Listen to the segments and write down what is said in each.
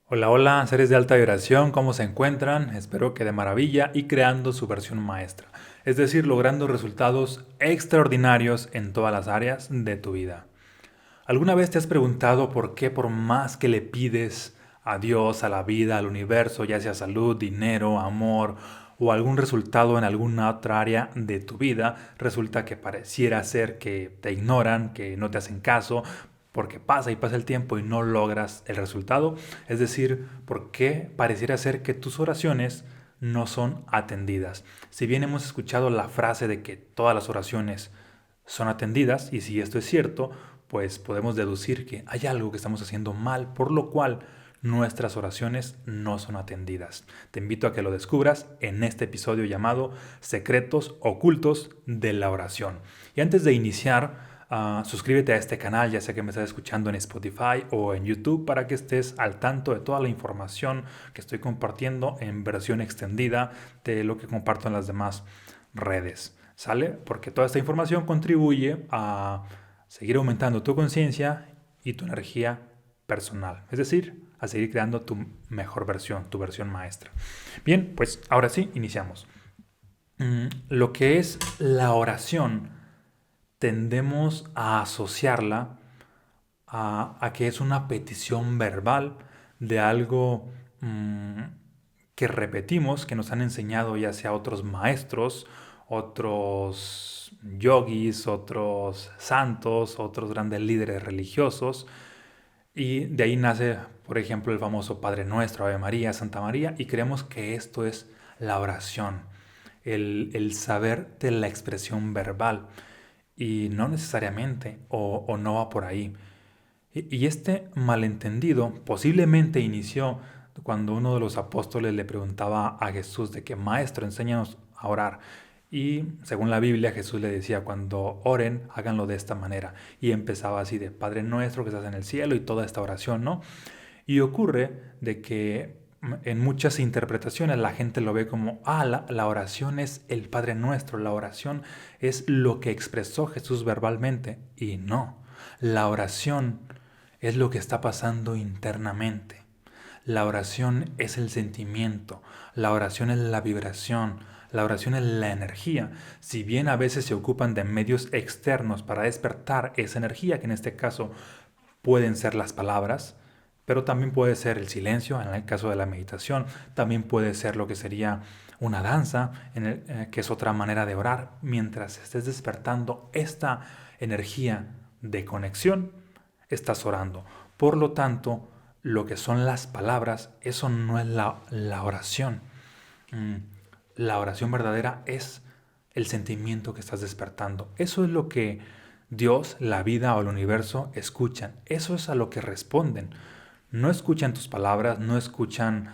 Hola, hola, seres de alta vibración, ¿cómo se encuentran? Espero que de maravilla y creando su versión maestra, es decir, logrando resultados extraordinarios en todas las áreas de tu vida. ¿Alguna vez te has preguntado por qué por más que le pides a Dios, a la vida, al universo, ya sea salud, dinero, amor o algún resultado en alguna otra área de tu vida, resulta que pareciera ser que te ignoran, que no te hacen caso, porque pasa y pasa el tiempo y no logras el resultado? Es decir, ¿por qué pareciera ser que tus oraciones no son atendidas? Si bien hemos escuchado la frase de que todas las oraciones son atendidas, y si esto es cierto, pues podemos deducir que hay algo que estamos haciendo mal, por lo cual nuestras oraciones no son atendidas. Te invito a que lo descubras en este episodio llamado Secretos Ocultos de la Oración. Y antes de iniciar, suscríbete a este canal, ya sea que me estás escuchando en Spotify o en YouTube, para que estés al tanto de toda la información que estoy compartiendo en versión extendida de lo que comparto en las demás redes. ¿Sale? Porque toda esta información contribuye a seguir aumentando tu conciencia y tu energía personal. Es decir, a seguir creando tu mejor versión, tu versión maestra. Bien, pues ahora sí, iniciamos. Lo que es la oración, tendemos a asociarla a que es una petición verbal de algo que repetimos, que nos han enseñado ya sea otros maestros, otros yogis, otros santos, otros grandes líderes religiosos. Y de ahí nace, por ejemplo, el famoso Padre Nuestro, Ave María, Santa María, y creemos que esto es la oración, el saber de la expresión verbal. Y no necesariamente, o no va por ahí. Y este malentendido posiblemente inició cuando uno de los apóstoles le preguntaba a Jesús de que, Maestro, enséñanos a orar. Y según la Biblia, Jesús le decía, cuando oren, háganlo de esta manera. Y empezaba así de, Padre nuestro que estás en el cielo, y toda esta oración, ¿no? Y ocurre de que en muchas interpretaciones la gente lo ve como, la oración es el Padre nuestro, la oración es lo que expresó Jesús verbalmente. Y no, la oración es lo que está pasando internamente. La oración es el sentimiento, la oración es la vibración, la oración es la energía. Si bien a veces se ocupan de medios externos para despertar esa energía, que en este caso pueden ser las palabras, pero también puede ser el silencio, en el caso de la meditación, también puede ser lo que sería una danza, que es otra manera de orar, mientras estés despertando esta energía de conexión, estás orando. Por lo tanto, lo que son las palabras, eso no es la oración. Mm, La oración verdadera es el sentimiento que estás despertando. Eso es lo que Dios, la vida o el universo escuchan. Eso es a lo que responden. No escuchan tus palabras, no escuchan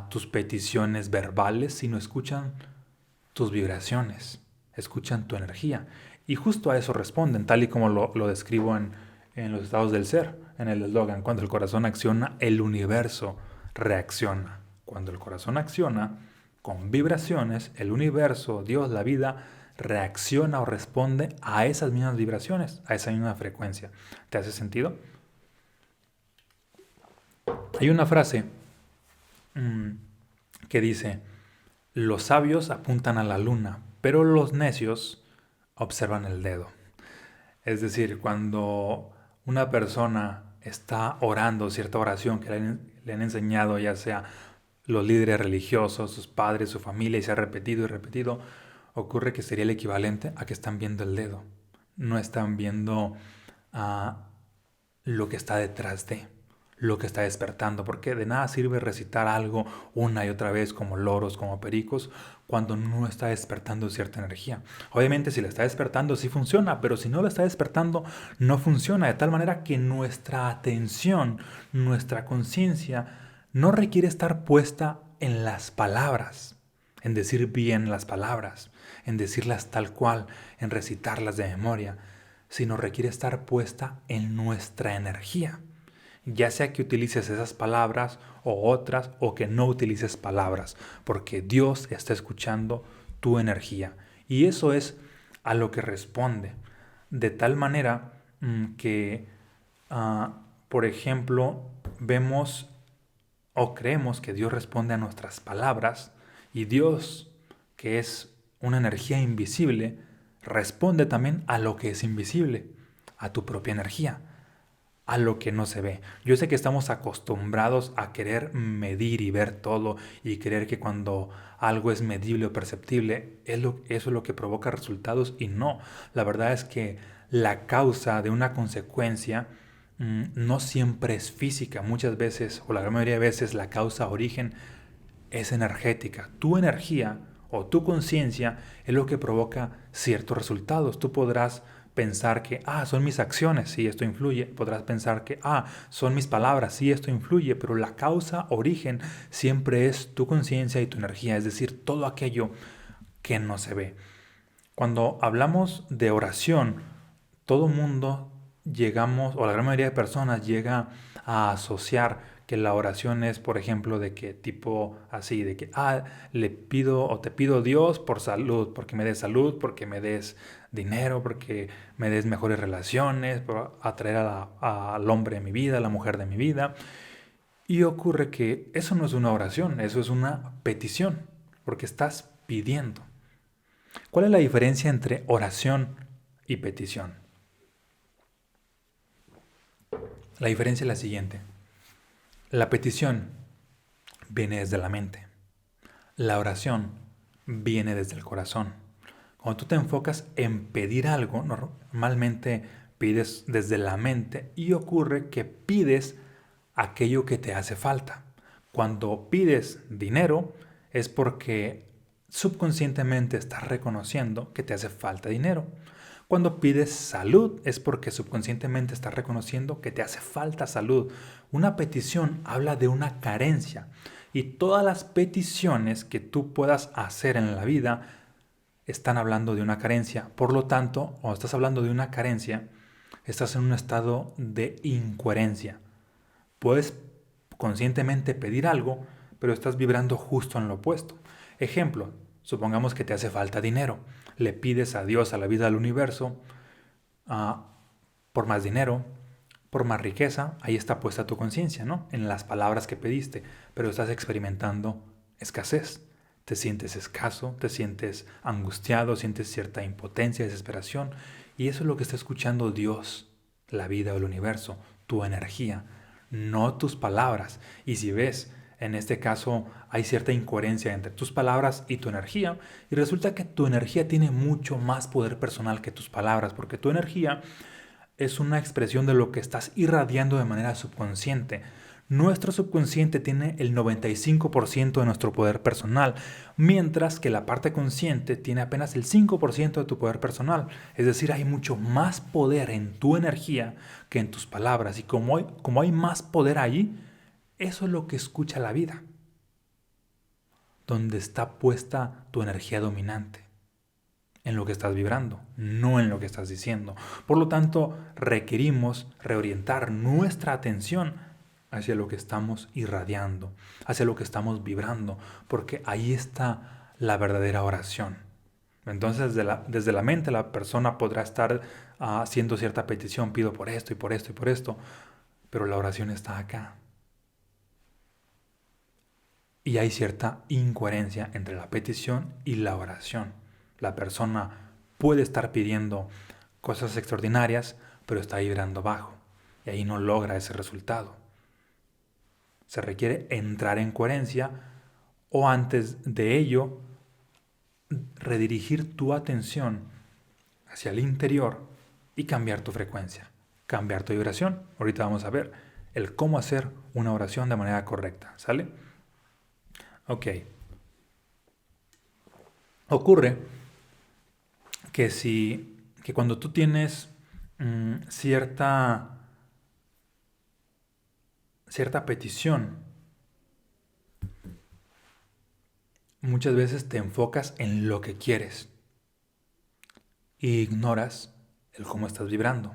tus peticiones verbales, sino escuchan tus vibraciones, escuchan tu energía. Y justo a eso responden, tal y como lo describo en los estados del ser, en el eslogan. Cuando el corazón acciona, el universo reacciona. Cuando el corazón acciona con vibraciones, el universo, Dios, la vida, reacciona o responde a esas mismas vibraciones, a esa misma frecuencia. ¿Te hace sentido? Hay una frase mmm, que dice, los sabios apuntan a la luna, pero los necios observan el dedo. Es decir, cuando una persona está orando cierta oración que le han enseñado, ya sea los líderes religiosos, sus padres, su familia, y se ha repetido y repetido, ocurre que sería el equivalente a que están viendo el dedo. No están viendo a lo que está detrás de, lo que está despertando, porque de nada sirve recitar algo una y otra vez como loros, como pericos, cuando no está despertando cierta energía. Obviamente si la está despertando sí funciona, pero si no la está despertando no funciona, de tal manera que nuestra atención, nuestra conciencia no requiere estar puesta en las palabras, en decir bien las palabras, en decirlas tal cual, en recitarlas de memoria, sino requiere estar puesta en nuestra energía. Ya sea que utilices esas palabras o otras, o que no utilices palabras, porque Dios está escuchando tu energía. Y eso es a lo que responde. De tal manera que, por ejemplo, vemos o creemos que Dios responde a nuestras palabras y Dios, que es una energía invisible, responde también a lo que es invisible, a tu propia energía, a lo que no se ve. Yo sé que estamos acostumbrados a querer medir y ver todo y creer que cuando algo es medible o perceptible, eso es lo que provoca resultados y no. La verdad es que la causa de una consecuencia no siempre es física. Muchas veces, o la gran mayoría de veces, la causa origen es energética. Tu energía o tu conciencia es lo que provoca ciertos resultados. Tú podrás pensar que, son mis acciones, sí, esto influye. Podrás pensar que, son mis palabras, sí, esto influye. Pero la causa, origen, siempre es tu conciencia y tu energía, es decir, todo aquello que no se ve. Cuando hablamos de oración, todo mundo llegamos, o la gran mayoría de personas llega a asociar que la oración es, por ejemplo, de que tipo así, de que, le pido o te pido Dios por salud, porque me des salud, porque me des dinero, porque me des mejores relaciones, por atraer al hombre de mi vida, a la mujer de mi vida. Y ocurre que eso no es una oración, eso es una petición, porque estás pidiendo. ¿Cuál es la diferencia entre oración y petición? La diferencia es la siguiente. La petición viene desde la mente. La oración viene desde el corazón. Cuando tú te enfocas en pedir algo, normalmente pides desde la mente y ocurre que pides aquello que te hace falta. Cuando pides dinero es porque subconscientemente estás reconociendo que te hace falta dinero. Cuando pides salud es porque subconscientemente estás reconociendo que te hace falta salud. Una petición habla de una carencia y todas las peticiones que tú puedas hacer en la vida están hablando de una carencia. Por lo tanto, cuando estás hablando de una carencia, estás en un estado de incoherencia. Puedes conscientemente pedir algo, pero estás vibrando justo en lo opuesto. Ejemplo, supongamos que te hace falta dinero. Le pides a Dios, a la vida, al universo, por más dinero, por más riqueza. Ahí está puesta tu conciencia, ¿no? En las palabras que pediste, pero estás experimentando escasez. Te sientes escaso, te sientes angustiado, sientes cierta impotencia, desesperación. Y eso es lo que está escuchando Dios, la vida o el universo, tu energía, no tus palabras. Y si ves, en este caso hay cierta incoherencia entre tus palabras y tu energía, y resulta que tu energía tiene mucho más poder personal que tus palabras, porque tu energía es una expresión de lo que estás irradiando de manera subconsciente. Nuestro subconsciente tiene el 95% de nuestro poder personal, mientras que la parte consciente tiene apenas el 5% de tu poder personal. Es decir, hay mucho más poder en tu energía que en tus palabras. Y como hay más poder allí, eso es lo que escucha la vida, donde está puesta tu energía dominante, en lo que estás vibrando, no en lo que estás diciendo. Por lo tanto, requerimos reorientar nuestra atención hacia lo que estamos irradiando, hacia lo que estamos vibrando, porque ahí está la verdadera oración. Entonces, desde la mente la persona podrá estar haciendo cierta petición, pido por esto y por esto y por esto, pero la oración está acá. Y hay cierta incoherencia entre la petición y la oración. La persona puede estar pidiendo cosas extraordinarias, pero está vibrando bajo. Y ahí no logra ese resultado. Se requiere entrar en coherencia o antes de ello redirigir tu atención hacia el interior y cambiar tu frecuencia, cambiar tu vibración. Ahorita vamos a ver el cómo hacer una oración de manera correcta, ¿sale? Ok. Ocurre que cuando tú tienes cierta petición, muchas veces te enfocas en lo que quieres e ignoras el cómo estás vibrando.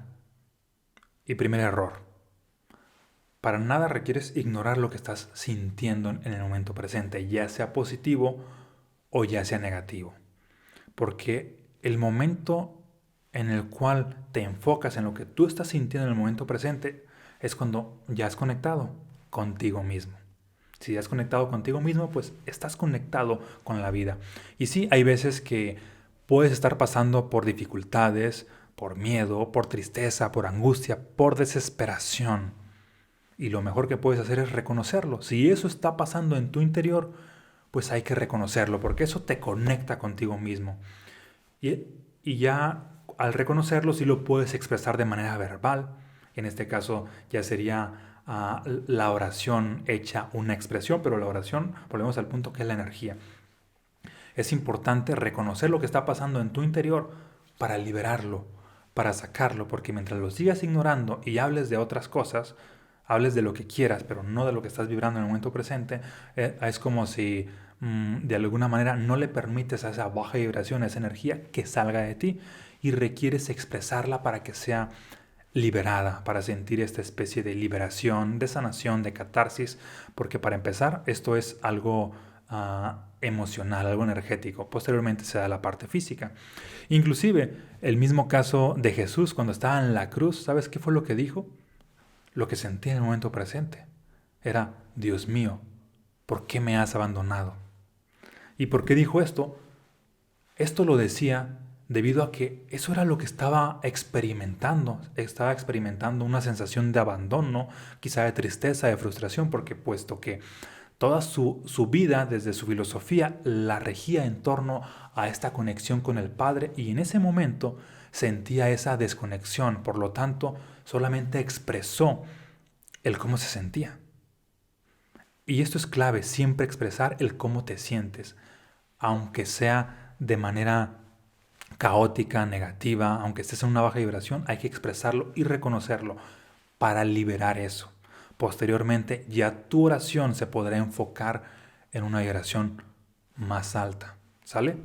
Y primer error, para nada requieres ignorar lo que estás sintiendo en el momento presente, ya sea positivo o ya sea negativo. Porque el momento en el cual te enfocas en lo que tú estás sintiendo en el momento presente es cuando ya has conectado contigo mismo. Si has conectado contigo mismo, pues estás conectado con la vida. Y sí, hay veces que puedes estar pasando por dificultades, por miedo, por tristeza, por angustia, por desesperación. Y lo mejor que puedes hacer es reconocerlo. Si eso está pasando en tu interior, pues hay que reconocerlo, porque eso te conecta contigo mismo. Y ya al reconocerlo, sí lo puedes expresar de manera verbal. En este caso ya sería la oración hecha una expresión, pero la oración, volvemos al punto que es la energía. Es importante reconocer lo que está pasando en tu interior para liberarlo, para sacarlo, porque mientras lo sigas ignorando y hables de otras cosas, hables de lo que quieras, pero no de lo que estás vibrando en el momento presente, es como si de alguna manera no le permites a esa baja vibración, a esa energía que salga de ti y requieres expresarla para que sea liberada, para sentir esta especie de liberación, de sanación, de catarsis, porque para empezar esto es algo emocional, algo energético. Posteriormente se da la parte física. Inclusive el mismo caso de Jesús cuando estaba en la cruz, ¿sabes qué fue lo que dijo? Lo que sentía en el momento presente era: Dios mío, ¿por qué me has abandonado? ¿Y por qué dijo esto? Esto lo decía debido a que eso era lo que estaba experimentando. Estaba experimentando una sensación de abandono, quizá de tristeza, de frustración, porque puesto que toda su vida, desde su filosofía, la regía en torno a esta conexión con el Padre, y en ese momento sentía esa desconexión. Por lo tanto, solamente expresó el cómo se sentía. Y esto es clave, siempre expresar el cómo te sientes, aunque sea de manera caótica, negativa, aunque estés en una baja vibración, hay que expresarlo y reconocerlo para liberar eso. Posteriormente, ya tu oración se podrá enfocar en una vibración más alta, ¿sale?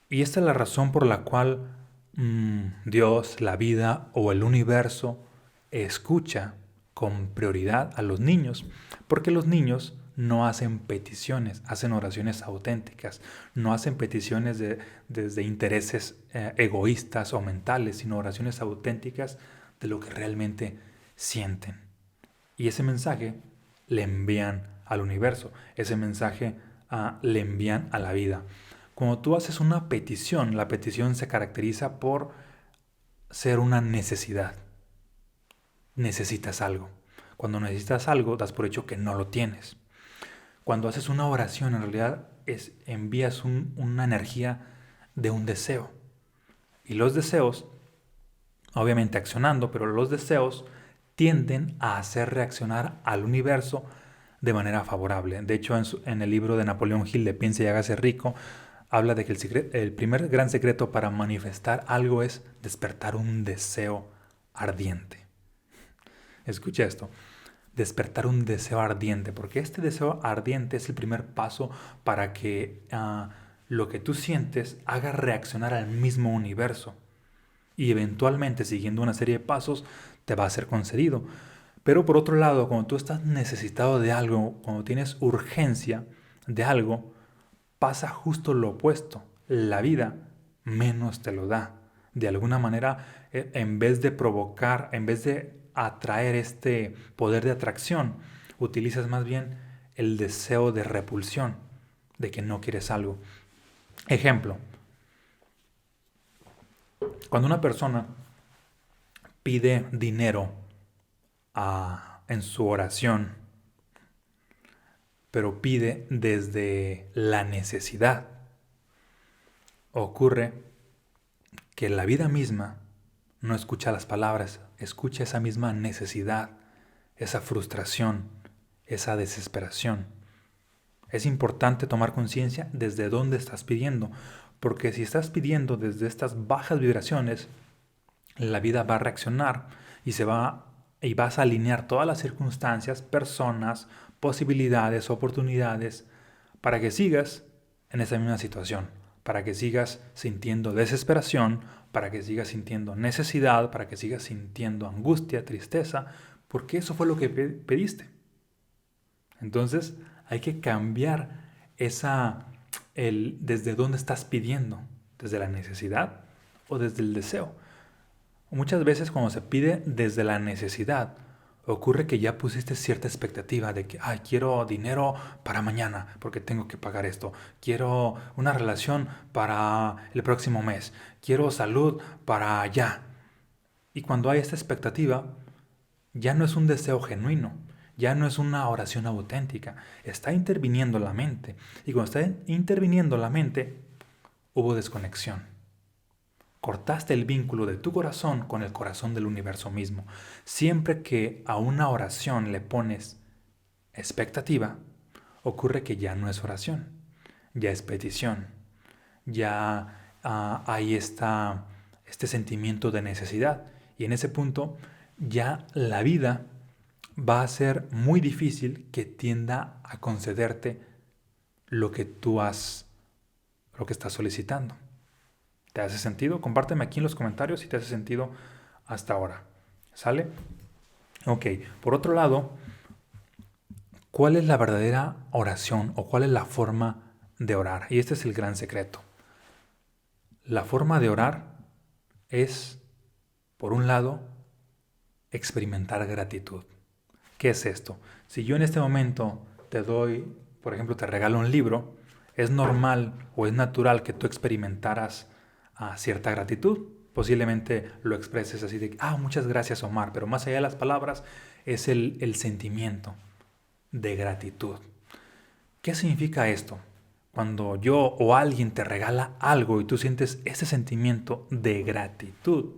Y esta es la razón por la cual Dios, la vida o el universo escucha con prioridad a los niños, porque los niños no hacen peticiones, hacen oraciones auténticas, no hacen peticiones desde intereses egoístas o mentales, sino oraciones auténticas de lo que realmente sienten. Y ese mensaje le envían al universo, ese mensaje le envían a la vida. Cuando tú haces una petición, la petición se caracteriza por ser una necesidad. Necesitas algo. Cuando necesitas algo, das por hecho que no lo tienes. Cuando haces una oración, en realidad envías una energía de un deseo. Y los deseos, obviamente accionando, pero los deseos tienden a hacer reaccionar al universo de manera favorable. De hecho, en el libro de Napoleón Hill de Piense y hágase rico, habla de que el primer gran secreto para manifestar algo es despertar un deseo ardiente. Escucha esto: despertar un deseo ardiente, porque este deseo ardiente es el primer paso para que lo que tú sientes haga reaccionar al mismo universo. Y eventualmente, siguiendo una serie de pasos, te va a ser concedido. Pero por otro lado, cuando tú estás necesitado de algo, cuando tienes urgencia de algo, pasa justo lo opuesto. La vida menos te lo da. De alguna manera, en vez de provocar, en vez de atraer este poder de atracción, utilizas más bien el deseo de repulsión, de que no quieres algo. Ejemplo: cuando una persona pide dinero en su oración, pero pide desde la necesidad, ocurre que la vida misma no escucha las palabras, escucha esa misma necesidad, esa frustración, esa desesperación. Es importante tomar conciencia desde dónde estás pidiendo, porque si estás pidiendo desde estas bajas vibraciones, la vida va a reaccionar y vas a alinear todas las circunstancias, personas, posibilidades, oportunidades, para que sigas en esa misma situación, para que sigas sintiendo desesperación, para que sigas sintiendo necesidad, para que sigas sintiendo angustia, tristeza, porque eso fue lo que pediste. Entonces hay que cambiar desde dónde estás pidiendo, desde la necesidad o desde el deseo. Muchas veces cuando se pide desde la necesidad, ocurre que ya pusiste cierta expectativa de que, ay, quiero dinero para mañana porque tengo que pagar esto. Quiero una relación para el próximo mes. Quiero salud para ya. Y cuando hay esta expectativa, ya no es un deseo genuino, ya no es una oración auténtica. Está interviniendo la mente. Y cuando está interviniendo la mente, hubo desconexión. Cortaste el vínculo de tu corazón con el corazón del universo mismo. Siempre que a una oración le pones expectativa, ocurre que ya no es oración, ya es petición, ya hay este sentimiento de necesidad. Y en ese punto ya la vida va a ser muy difícil que tienda a concederte lo que lo que estás solicitando. ¿Te hace sentido? Compárteme aquí en los comentarios si te hace sentido hasta ahora. ¿Sale? Ok, por otro lado, ¿cuál es la verdadera oración o cuál es la forma de orar? Y este es el gran secreto. La forma de orar es, por un lado, experimentar gratitud. ¿Qué es esto? Si yo en este momento te doy, por ejemplo, te regalo un libro, es normal o es natural que tú experimentaras cierta gratitud. Posiblemente lo expreses así de, muchas gracias Omar, pero más allá de las palabras es el sentimiento de gratitud. ¿Qué significa esto? Cuando yo o alguien te regala algo y tú sientes ese sentimiento de gratitud,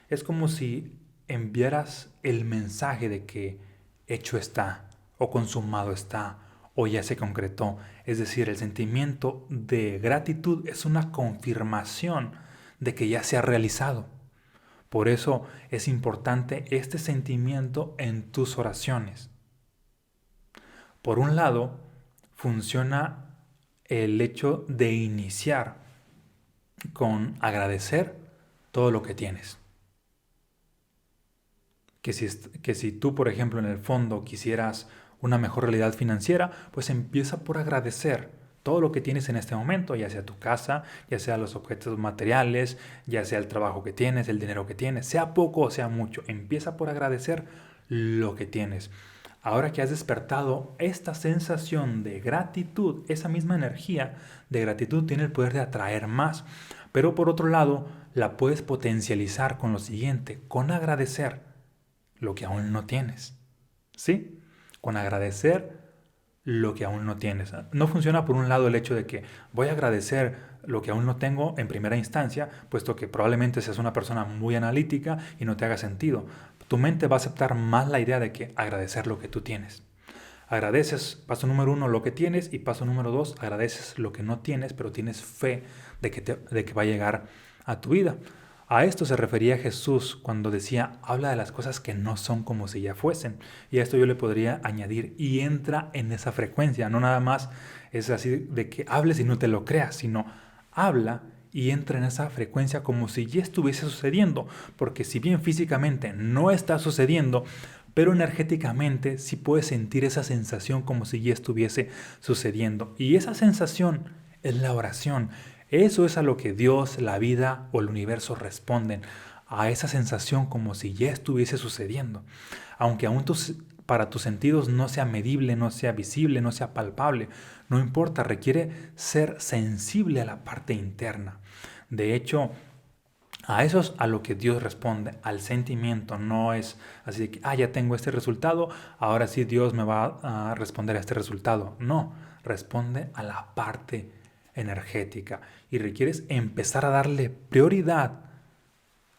es como si enviaras el mensaje de que hecho está, o consumado está, o ya se concretó. Es decir, el sentimiento de gratitud es una confirmación de que ya se ha realizado. Por eso es importante este sentimiento en tus oraciones. Por un lado, funciona el hecho de iniciar con agradecer todo lo que tienes. Que si tú, por ejemplo, en el fondo quisieras una mejor realidad financiera, pues empieza por agradecer todo lo que tienes en este momento, ya sea tu casa, ya sea los objetos materiales, ya sea el trabajo que tienes, el dinero que tienes, sea poco o sea mucho, empieza por agradecer lo que tienes. Ahora que has despertado esta sensación de gratitud, esa misma energía de gratitud tiene el poder de atraer más, pero por otro lado, la puedes potencializar con lo siguiente, con agradecer lo que aún no tienes. ¿Sí? Con agradecer lo que aún no tienes. No funciona por un lado el hecho de que voy a agradecer lo que aún no tengo en primera instancia, puesto que probablemente seas una persona muy analítica y no te haga sentido. Tu mente va a aceptar más la idea de que agradecer lo que tú tienes. Agradeces, paso número 1, lo que tienes, y paso número 2, agradeces lo que no tienes, pero tienes fe de que va a llegar a tu vida. A esto se refería Jesús cuando decía, habla de las cosas que no son como si ya fuesen. Y a esto yo le podría añadir, y entra en esa frecuencia. No nada más es así de que hables y no te lo creas, sino habla y entra en esa frecuencia como si ya estuviese sucediendo. Porque si bien físicamente no está sucediendo, pero energéticamente sí puedes sentir esa sensación como si ya estuviese sucediendo. Y esa sensación es la oración. Eso es a lo que Dios, la vida o el universo responden, a esa sensación como si ya estuviese sucediendo. Aunque aún para tus sentidos no sea medible, no sea visible, no sea palpable, no importa, requiere ser sensible a la parte interna. De hecho, a eso es a lo que Dios responde, al sentimiento. No es así de que, ya tengo este resultado, ahora sí Dios me va a responder a este resultado. No, responde a la parte energética y requieres empezar a darle prioridad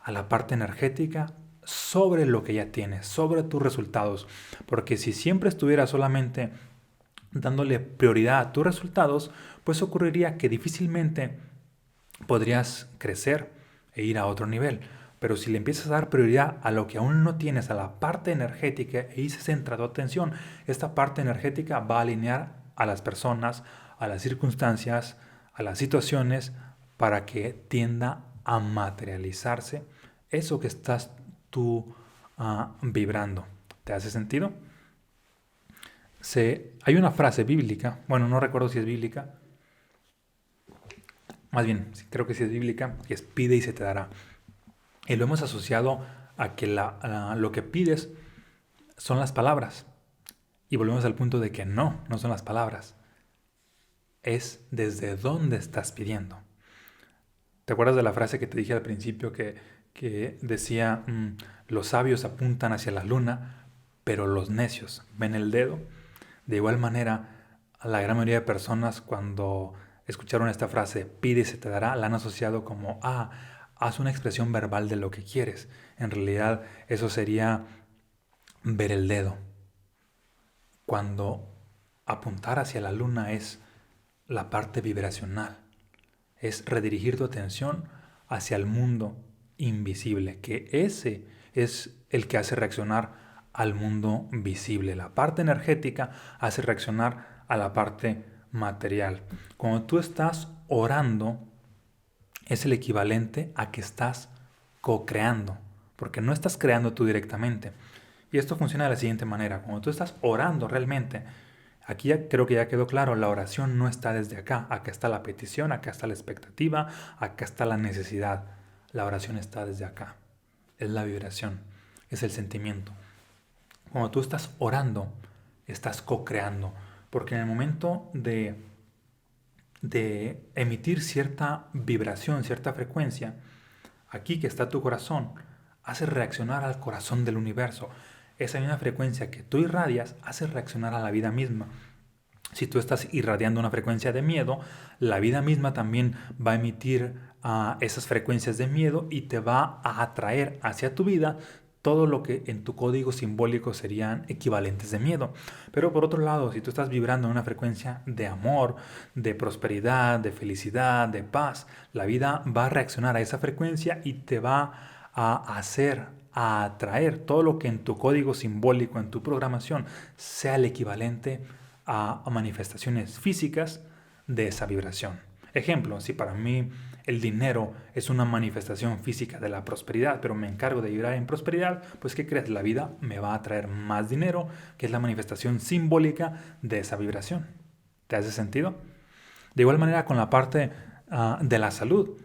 a la parte energética sobre lo que ya tienes, sobre tus resultados. Porque si siempre estuvieras solamente dándole prioridad a tus resultados, pues ocurriría que difícilmente podrías crecer e ir a otro nivel. Pero si le empiezas a dar prioridad a lo que aún no tienes, a la parte energética, y se centra tu atención, esta parte energética va a alinear a las personas, a las circunstancias, a las situaciones, para que tienda a materializarse eso que estás tú vibrando. ¿Te hace sentido? Hay una frase bíblica, bueno, no recuerdo si es bíblica, más bien, creo que sí es bíblica, que es pide y se te dará. Y lo hemos asociado a que lo que pides son las palabras. Y volvemos al punto de que no son las palabras. Es desde dónde estás pidiendo. ¿Te acuerdas de la frase que te dije al principio que decía, los sabios apuntan hacia la luna, pero los necios ven el dedo? De igual manera, la gran mayoría de personas cuando escucharon esta frase, pide y se te dará, la han asociado como, haz una expresión verbal de lo que quieres. En realidad, eso sería ver el dedo. Cuando apuntar hacia la luna es la parte vibracional, es redirigir tu atención hacia el mundo invisible, que ese es el que hace reaccionar al mundo visible. La parte energética hace reaccionar a la parte material. Cuando tú estás orando, es el equivalente a que estás co-creando, porque no estás creando tú directamente. Y esto funciona de la siguiente manera. Cuando tú estás orando realmente, aquí ya creo que ya quedó claro, la oración no está desde acá. Acá está la petición, acá está la expectativa, acá está la necesidad. La oración está desde acá. Es la vibración, es el sentimiento. Cuando tú estás orando, estás co-creando. Porque en el momento de emitir cierta vibración, cierta frecuencia, aquí que está tu corazón, hace reaccionar al corazón del universo. Esa misma frecuencia que tú irradias hace reaccionar a la vida misma. Si tú estás irradiando una frecuencia de miedo, la vida misma también va a emitir esas frecuencias de miedo y te va a atraer hacia tu vida todo lo que en tu código simbólico serían equivalentes de miedo. Pero por otro lado, si tú estás vibrando en una frecuencia de amor, de prosperidad, de felicidad, de paz, la vida va a reaccionar a esa frecuencia y te va a atraer todo lo que en tu código simbólico, en tu programación, sea el equivalente a manifestaciones físicas de esa vibración. Ejemplo, si para mí el dinero es una manifestación física de la prosperidad, pero me encargo de vibrar en prosperidad, pues ¿qué crees? La vida me va a traer más dinero, que es la manifestación simbólica de esa vibración. ¿Te hace sentido? De igual manera con la parte de la salud.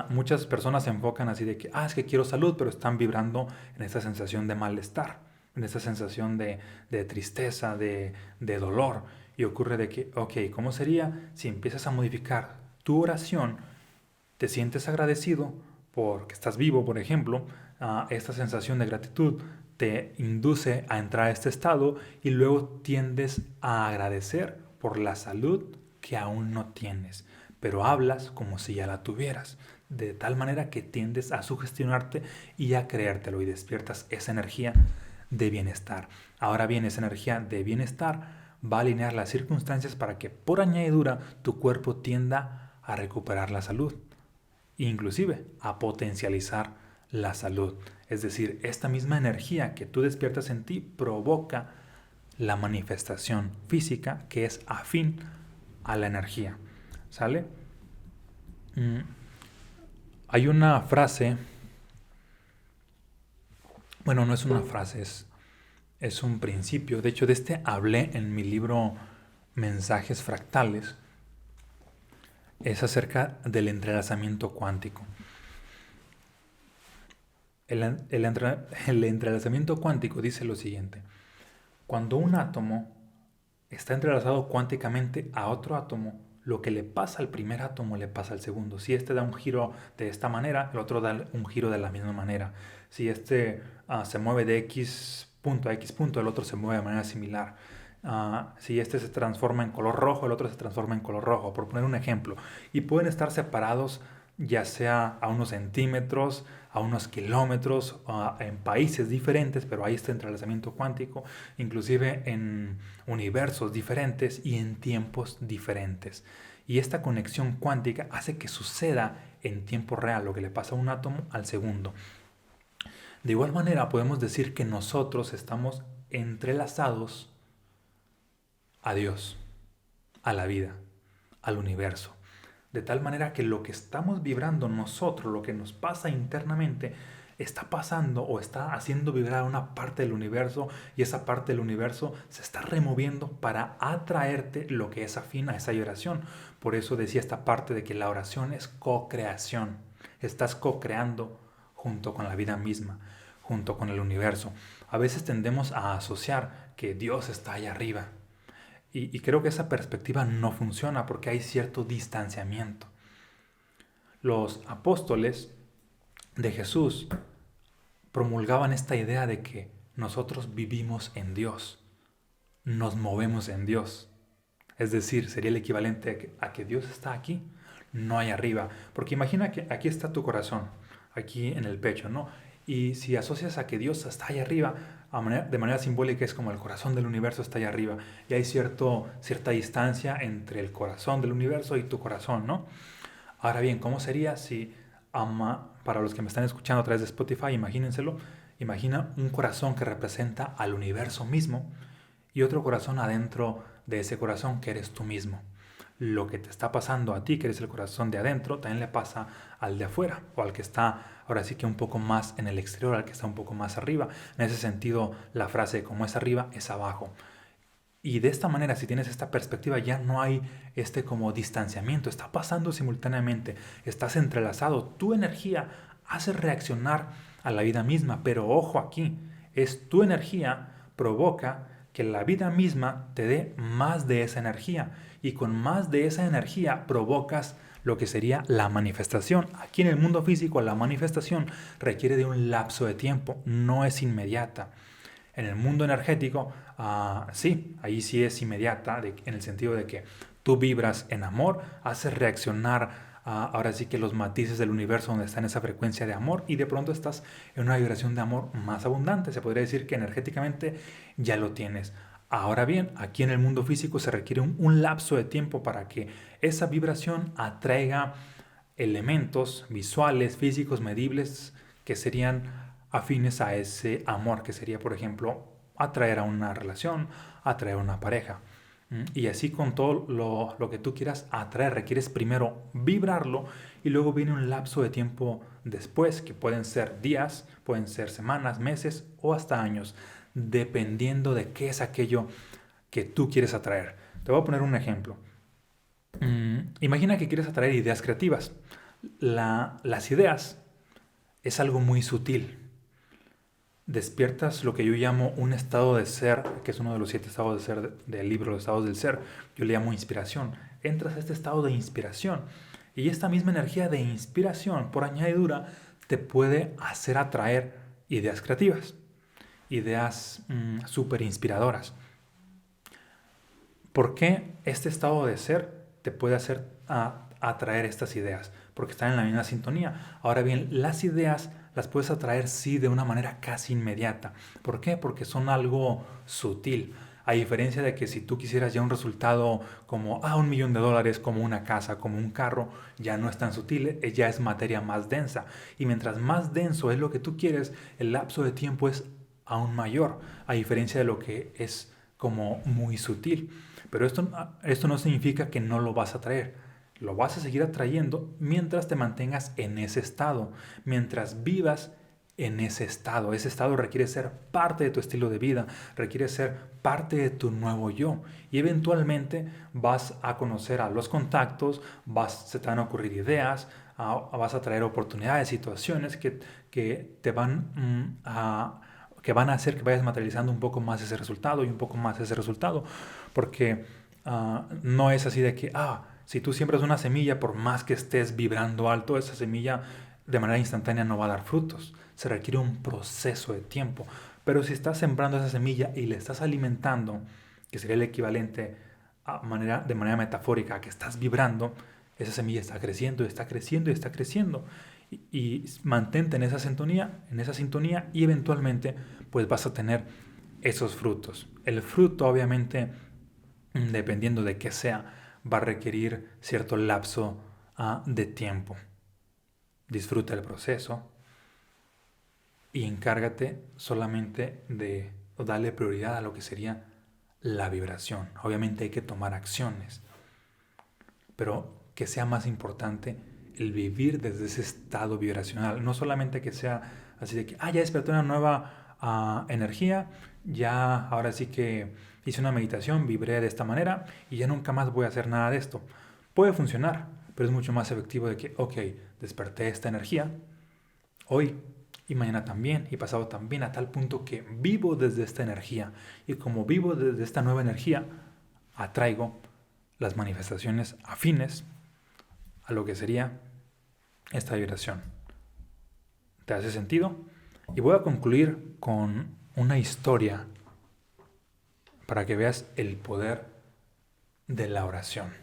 Muchas personas se enfocan así de que, es que quiero salud, pero están vibrando en esta sensación de malestar, en esta sensación de tristeza, de dolor. Y ocurre de que, ¿cómo sería si empiezas a modificar tu oración? Te sientes agradecido porque estás vivo, por ejemplo. Esta sensación de gratitud te induce a entrar a este estado y luego tiendes a agradecer por la salud que aún no tienes, pero hablas como si ya la tuvieras, de tal manera que tiendes a sugestionarte y a creértelo y despiertas esa energía de bienestar. Ahora bien, esa energía de bienestar va a alinear las circunstancias para que por añadidura tu cuerpo tienda a recuperar la salud, inclusive a potencializar la salud. Es decir, esta misma energía que tú despiertas en ti provoca la manifestación física que es afín a la energía. ¿Sale? Hay una frase, bueno, no es una frase, es un principio. De hecho, de este hablé en mi libro Mensajes Fractales. Es acerca del entrelazamiento cuántico. El entrelazamiento cuántico dice lo siguiente. Cuando un átomo está entrelazado cuánticamente a otro átomo, lo que le pasa al primer átomo le pasa al segundo. Si este da un giro de esta manera, el otro da un giro de la misma manera. Si este se mueve de X punto a X punto, el otro se mueve de manera similar. Si este se transforma en color rojo, el otro se transforma en color rojo, por poner un ejemplo. Y pueden estar separados ya sea a unos centímetros, a unos kilómetros, en países diferentes, pero hay este entrelazamiento cuántico, inclusive en universos diferentes y en tiempos diferentes. Y esta conexión cuántica hace que suceda en tiempo real lo que le pasa a un átomo al segundo. De igual manera podemos decir que nosotros estamos entrelazados a Dios, a la vida, al universo. De tal manera que lo que estamos vibrando nosotros, lo que nos pasa internamente, está pasando o está haciendo vibrar una parte del universo y esa parte del universo se está removiendo para atraerte lo que es afín a esa vibración. Por eso decía esta parte de que la oración es co-creación. Estás co-creando junto con la vida misma, junto con el universo. a veces tendemos a asociar que Dios está allá arriba. Y creo que esa perspectiva no funciona porque hay cierto distanciamiento. Los apóstoles de Jesús promulgaban esta idea de que nosotros vivimos en Dios, nos movemos en Dios. Es decir, sería el equivalente a que Dios está aquí, no hay arriba. Porque imagina que aquí está tu corazón, aquí en el pecho, ¿no? Y si asocias a que Dios está allá arriba, de manera simbólica es como el corazón del universo está allá arriba. Y hay cierta distancia entre el corazón del universo y tu corazón, ¿no? Ahora bien, ¿cómo sería si para los que me están escuchando a través de Spotify, imagínenselo, imagina un corazón que representa al universo mismo y otro corazón adentro de ese corazón que eres tú mismo. Lo que te está pasando a ti, que eres el corazón de adentro, también le pasa al de afuera, o al que está ahora sí que un poco más en el exterior, al que está un poco más arriba. En ese sentido, la frase como es arriba, es abajo. Y de esta manera, si tienes esta perspectiva, ya no hay como distanciamiento, está pasando simultáneamente, estás entrelazado, tu energía hace reaccionar a la vida misma, pero ojo aquí, es tu energía provoca que la vida misma te dé más de esa energía y con más de esa energía provocas lo que sería la manifestación. Aquí en el mundo físico la manifestación requiere de un lapso de tiempo, no es inmediata. En el mundo energético, sí, ahí sí es inmediata, en el sentido de que tú vibras en amor, haces reaccionar ahora sí que los matices del universo donde está en esa frecuencia de amor y de pronto estás en una vibración de amor más abundante. Se podría decir que energéticamente ya lo tienes. Ahora bien, aquí en el mundo físico se requiere un lapso de tiempo para que esa vibración atraiga elementos visuales, físicos, medibles, que serían afines a ese amor, que sería, por ejemplo, atraer a una relación, atraer a una pareja. Y así con todo lo que tú quieras atraer, requieres primero vibrarlo y luego viene un lapso de tiempo después, que pueden ser días, pueden ser semanas, meses o hasta años, dependiendo de qué es aquello que tú quieres atraer. Te voy a poner un ejemplo. Imagina que quieres atraer ideas creativas. Las ideas es algo muy sutil. Despiertas lo que yo llamo un estado de ser, que es uno de los 7 estados de ser del libro Los estados del ser. Yo le llamo inspiración. Entras a este estado de inspiración y esta misma energía de inspiración, por añadidura, te puede hacer atraer ideas creativas, ideas súper inspiradoras. ¿Por qué este estado de ser te puede hacer atraer estas ideas? Porque están en la misma sintonía. Ahora bien, las ideas las puedes atraer sí de una manera casi inmediata. ¿Por qué? Porque son algo sutil. A diferencia de que si tú quisieras ya un resultado como $1.000.000, como una casa, como un carro, ya no es tan sutil, ya es materia más densa. Y mientras más denso es lo que tú quieres, el lapso de tiempo es aún mayor, a diferencia de lo que es como muy sutil. Pero esto no significa que no lo vas a traer. Lo vas a seguir atrayendo mientras te mantengas en ese estado, mientras vivas en ese estado. Ese estado requiere ser parte de tu estilo de vida, requiere ser parte de tu nuevo yo. Y eventualmente vas a conocer a los contactos, se te van a ocurrir ideas, vas a traer oportunidades, situaciones que te van que van a hacer que vayas materializando un poco más ese resultado y un poco más ese resultado. Porque no es así de que, si tú siembras una semilla, por más que estés vibrando alto, esa semilla de manera instantánea no va a dar frutos. Se requiere un proceso de tiempo. Pero si estás sembrando esa semilla y le estás alimentando, que sería el equivalente de manera metafórica a que estás vibrando, esa semilla está creciendo, está creciendo y está creciendo. Y mantente en esa sintonía y eventualmente pues vas a tener esos frutos. El fruto obviamente, dependiendo de qué sea, va a requerir cierto lapso de tiempo. Disfruta el proceso y encárgate solamente de darle prioridad a lo que sería la vibración. Obviamente hay que tomar acciones, pero que sea más importante el vivir desde ese estado vibracional. No solamente que sea así de que, ya desperté una nueva energía, ya ahora sí que hice una meditación, vibré de esta manera y ya nunca más voy a hacer nada de esto. Puede funcionar, pero es mucho más efectivo de que, desperté esta energía, hoy y mañana también, y pasado también, a tal punto que vivo desde esta energía. Y como vivo desde esta nueva energía, atraigo las manifestaciones afines a lo que sería esta vibración. ¿Te hace sentido? Y voy a concluir con una historia para que veas el poder de la oración.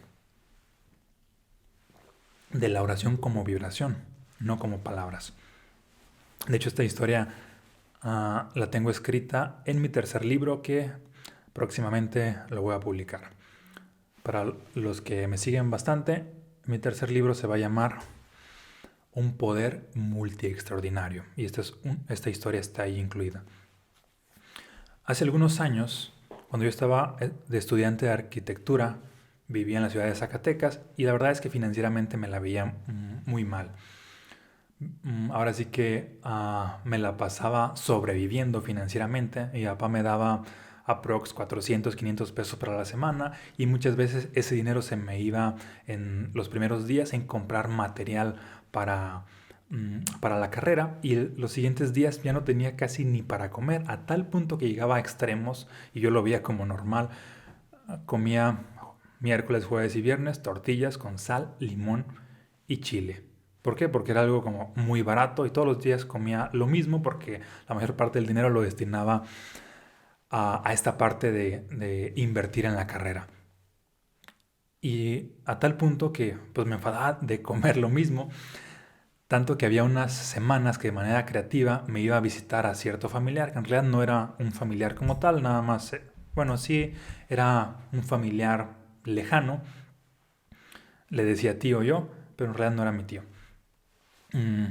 De la oración como vibración, no como palabras. De hecho, esta historia la tengo escrita en mi tercer libro que próximamente lo voy a publicar. Para los que me siguen bastante, mi tercer libro se va a llamar Un poder multiextraordinario. Y esta historia está ahí incluida. Hace algunos años, cuando yo estaba de estudiante de arquitectura, vivía en la ciudad de Zacatecas y la verdad es que financieramente me la veía muy mal. Ahora sí que me la pasaba sobreviviendo financieramente. Mi papá me daba aprox 400, 500 pesos para la semana y muchas veces ese dinero se me iba en los primeros días en comprar material para, para la carrera y los siguientes días ya no tenía casi ni para comer, a tal punto que llegaba a extremos y yo lo veía como normal. Comía miércoles, jueves y viernes tortillas con sal, limón y chile. ¿Por qué? Porque era algo como muy barato y todos los días comía lo mismo porque la mayor parte del dinero lo destinaba a esta parte de invertir en la carrera. Y a tal punto que pues me enfadaba de comer lo mismo, tanto que había unas semanas que de manera creativa me iba a visitar a cierto familiar, que en realidad no era un familiar como tal, nada más, bueno, sí, era un familiar lejano, le decía tío yo, pero en realidad no era mi tío. Mm,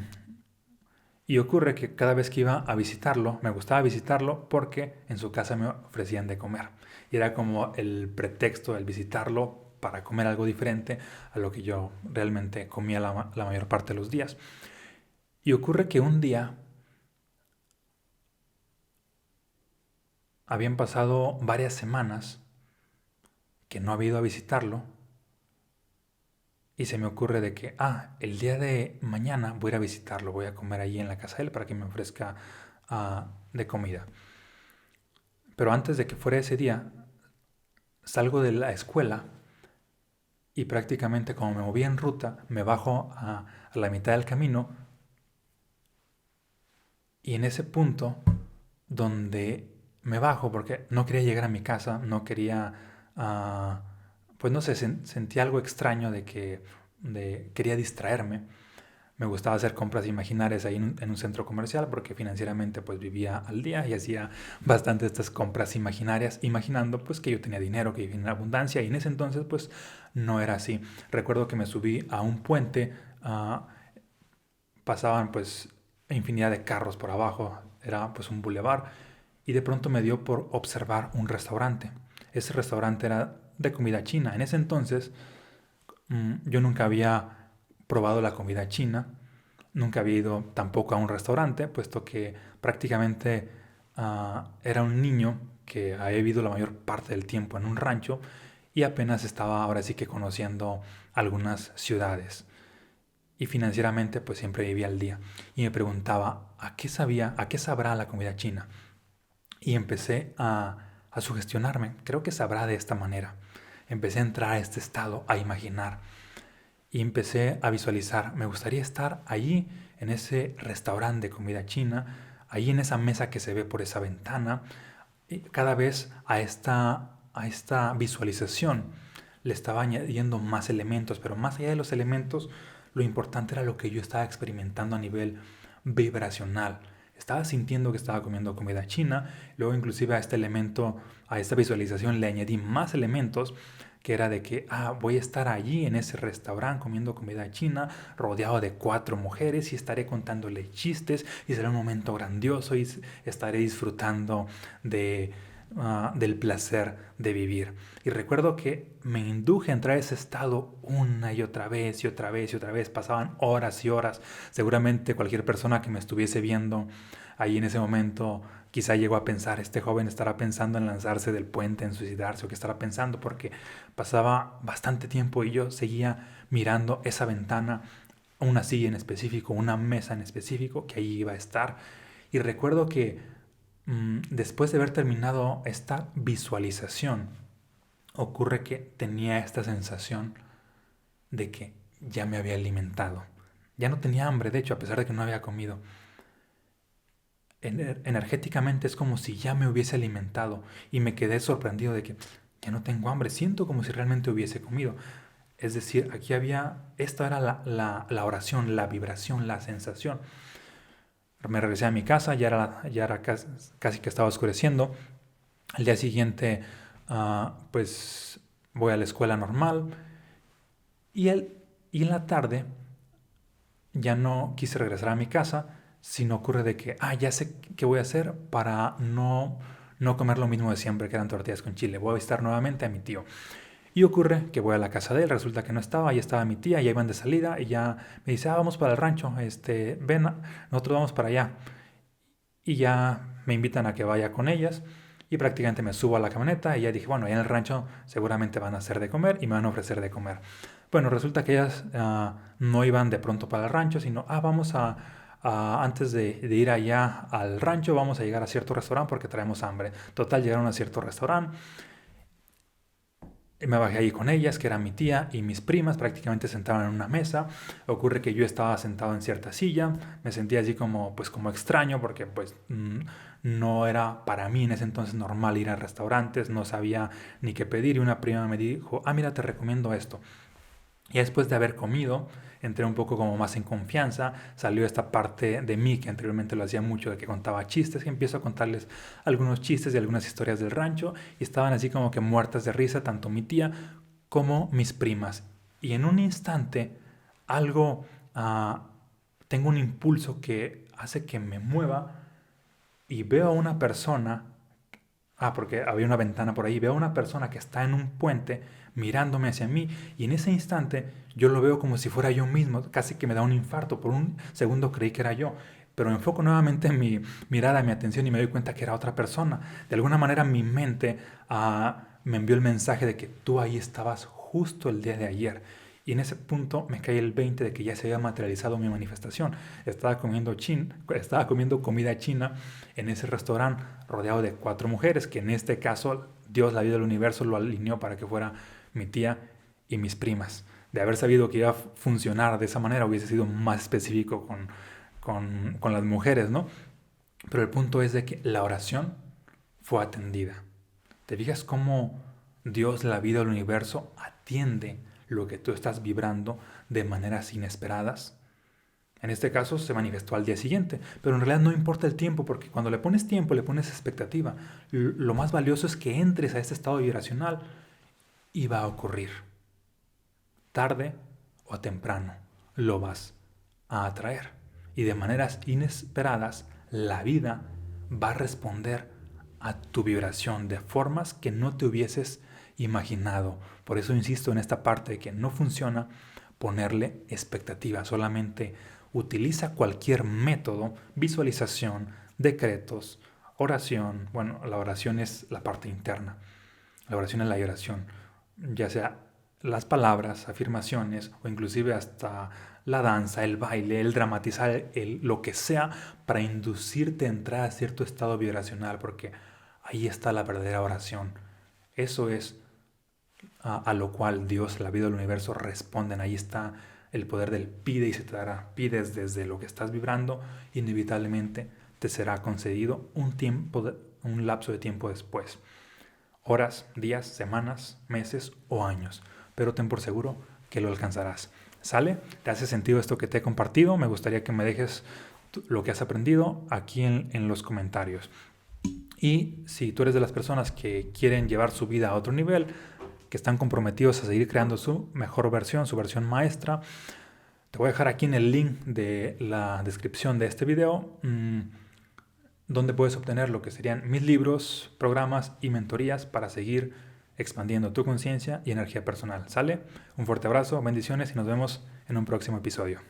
Y ocurre que cada vez que iba a visitarlo, me gustaba visitarlo porque en su casa me ofrecían de comer. Y era como el pretexto del visitarlo para comer algo diferente a lo que yo realmente comía la mayor parte de los días. Y ocurre que un día habían pasado varias semanas que no había ido a visitarlo y se me ocurre de que, el día de mañana voy a ir a visitarlo, voy a comer allí en la casa de él para que me ofrezca de comida. Pero antes de que fuera ese día, salgo de la escuela y prácticamente como me movía en ruta, me bajo a la mitad del camino y en ese punto donde me bajo, porque no quería llegar a mi casa, no quería, pues no sé, sentía algo extraño quería distraerme. Me gustaba hacer compras imaginarias ahí en un centro comercial porque financieramente pues vivía al día y hacía bastante estas compras imaginarias, imaginando pues que yo tenía dinero, que vivía en abundancia y en ese entonces pues no era así. Recuerdo que me subí a un puente, pasaban pues infinidad de carros por abajo, era pues un bulevar y de pronto me dio por observar un restaurante. Ese restaurante era de comida china. En ese entonces yo nunca había probado la comida china, nunca había ido tampoco a un restaurante, puesto que prácticamente era un niño que había vivido la mayor parte del tiempo en un rancho y apenas estaba ahora sí que conociendo algunas ciudades. Y financieramente pues siempre vivía al día. Y me preguntaba, a qué sabrá la comida china? Y empecé a sugestionarme, creo que sabrá de esta manera. Empecé a entrar a este estado, a imaginar. Y empecé a visualizar, me gustaría estar allí en ese restaurante de comida china, allí en esa mesa que se ve por esa ventana. Y cada vez a esta visualización le estaba añadiendo más elementos, pero más allá de los elementos, lo importante era lo que yo estaba experimentando a nivel vibracional. Estaba sintiendo que estaba comiendo comida china, luego inclusive a este elemento, a esta visualización le añadí más elementos que era de que voy a estar allí en ese restaurante comiendo comida china, rodeado de 4 mujeres y estaré contándole chistes y será un momento grandioso y estaré disfrutando del placer de vivir. Y recuerdo que me induje a entrar a ese estado una y otra vez y otra vez y otra vez. Pasaban horas y horas. Seguramente cualquier persona que me estuviese viendo ahí en ese momento quizá llegó a pensar, este joven estará pensando en lanzarse del puente, en suicidarse o qué estará pensando, porque pasaba bastante tiempo y yo seguía mirando esa ventana una silla en específico, una mesa en específico, que ahí iba a estar. Y recuerdo que después de haber terminado esta visualización, ocurre que tenía esta sensación de que ya me había alimentado. Ya no tenía hambre, de hecho, a pesar de que no había comido. Energéticamente es como si ya me hubiese alimentado y me quedé sorprendido de que ya no tengo hambre, siento como si realmente hubiese comido. Es decir, aquí esta era la oración, la vibración, la sensación. Me regresé a mi casa, ya era casi que estaba oscureciendo. Al día siguiente, pues voy a la escuela normal y en la tarde ya no quise regresar a mi casa, sino ocurre de que, ya sé qué voy a hacer para no comer lo mismo de siempre, que eran tortillas con chile. Voy a visitar nuevamente a mi tío. Y ocurre que voy a la casa de él, resulta que no estaba, ahí estaba mi tía, ya iban de salida y ya me dice, vamos para el rancho, ven, nosotros vamos para allá. Y ya me invitan a que vaya con ellas y prácticamente me subo a la camioneta y ya dije, bueno, allá en el rancho seguramente van a hacer de comer y me van a ofrecer de comer. Bueno, resulta que ellas no iban de pronto para el rancho, sino, vamos antes de ir allá al rancho, vamos a llegar a cierto restaurante porque traemos hambre. Total, llegaron a cierto restaurante. Me bajé ahí con ellas, que era mi tía y mis primas, prácticamente sentaban en una mesa. Ocurre que yo estaba sentado en cierta silla, me sentía así como extraño porque no era para mí en ese entonces normal ir a restaurantes, no sabía ni qué pedir y una prima me dijo, mira, te recomiendo esto. Y después de haber comido, entré un poco como más en confianza, salió esta parte de mí que anteriormente lo hacía mucho, de que contaba chistes, que empiezo a contarles algunos chistes y algunas historias del rancho, y estaban así como que muertas de risa, tanto mi tía como mis primas. Y en un instante, algo, tengo un impulso que hace que me mueva y veo a una persona, porque había una ventana por ahí, veo a una persona que está en un puente mirándome hacia mí y en ese instante yo lo veo como si fuera yo mismo, casi que me da un infarto, por un segundo creí que era yo, pero enfoco nuevamente mi mirada, mi atención y me doy cuenta que era otra persona. De alguna manera mi mente me envió el mensaje de que tú ahí estabas justo el día de ayer. Y en ese punto me cae el 20 de que ya se había materializado mi manifestación. Estaba comiendo comida china en ese restaurante rodeado de 4 mujeres, que en este caso Dios, la vida del universo, lo alineó para que fuera mi tía y mis primas. De haber sabido que iba a funcionar de esa manera, hubiese sido más específico con las mujeres, ¿no? Pero el punto es de que la oración fue atendida. ¿Te fijas cómo Dios, la vida del universo, atiende lo que tú estás vibrando de maneras inesperadas? En este caso se manifestó al día siguiente, pero en realidad no importa el tiempo, porque cuando le pones tiempo, le pones expectativa. Lo más valioso es que entres a este estado vibracional y va a ocurrir. Tarde o temprano lo vas a atraer. Y de maneras inesperadas, la vida va a responder a tu vibración de formas que no te hubieses imaginado. Por eso insisto en esta parte de que no funciona ponerle expectativa, solamente utiliza cualquier método, visualización, decretos, oración. Bueno, la oración es la parte interna. La oración es la oración, ya sea las palabras, afirmaciones o inclusive hasta la danza, el baile, el dramatizar, lo que sea para inducirte a entrar a cierto estado vibracional, porque ahí está la verdadera oración. Eso es a lo cual Dios, la vida del universo responden. Ahí está el poder del pide y se te dará. Pides desde lo que estás vibrando, inevitablemente te será concedido un lapso de tiempo después. Horas, días, semanas, meses o años. Pero ten por seguro que lo alcanzarás. ¿Sale? ¿Te hace sentido esto que te he compartido? Me gustaría que me dejes lo que has aprendido aquí en los comentarios. Y si tú eres de las personas que quieren llevar su vida a otro nivel, que están comprometidos a seguir creando su mejor versión, su versión maestra, te voy a dejar aquí en el link de la descripción de este video donde puedes obtener lo que serían mis libros, programas y mentorías para seguir expandiendo tu conciencia y energía personal. ¿Sale? Un fuerte abrazo, bendiciones y nos vemos en un próximo episodio.